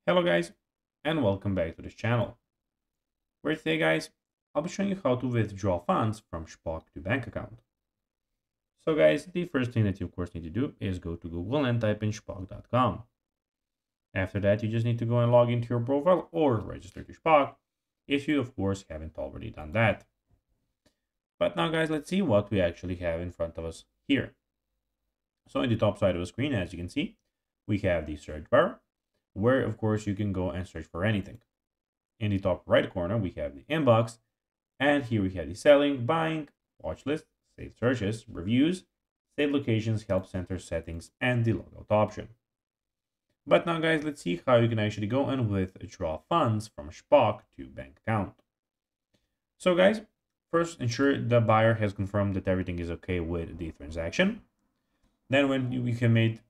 Hello guys, and welcome back to this channel, where today guys, I'll be showing you how to withdraw funds from Shpock to bank account. So guys, the first thing that you of course need to do is go to Google and type in shpock.com. After that, you just need to go and log into your profile or register to Shpock if you of course haven't already done that. But now guys, let's see what we actually have in front of us here. So in the top side of the screen, as you can see, we have the search bar, where of course you can go and search for anything. In the top right corner, we have the inbox, and here we have the selling, buying, watch list, saved searches, reviews, saved locations, help center settings, and the logout option. But now guys, let's see how you can actually go and withdraw funds from Shpock to bank account. So guys, first ensure the buyer has confirmed that everything is okay with the transaction. Then when you can make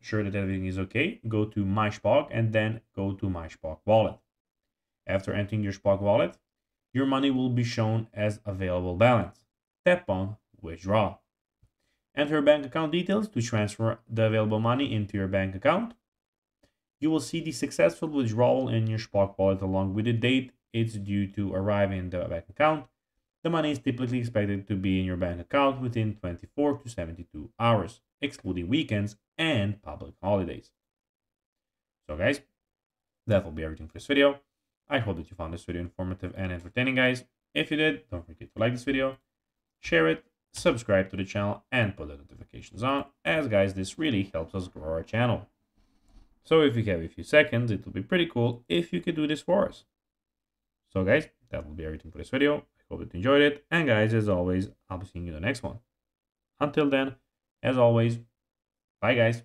sure that everything is okay, go to My Shpock and then go to My Shpock wallet. After entering your Shpock wallet, your money will be shown as available balance. Tap on Withdraw. Enter bank account details to transfer the available money into your bank account. You will see the successful withdrawal in your Shpock wallet along with the date it's due to arrive in the bank account. The money is typically expected to be in your bank account within 24 to 72 hours, excluding weekends and public holidays. So guys, that will be everything for this video. I hope that you found this video informative and entertaining, guys. If you did, don't forget to like this video, share it, subscribe to the channel, and put the notifications on, as guys, this really helps us grow our channel. So if you have a few seconds, it will be pretty cool if you could do this for us. So guys, that will be everything for this video. I hope that you enjoyed it. And guys, as always, I'll be seeing you in the next one. Until then, as always, bye guys.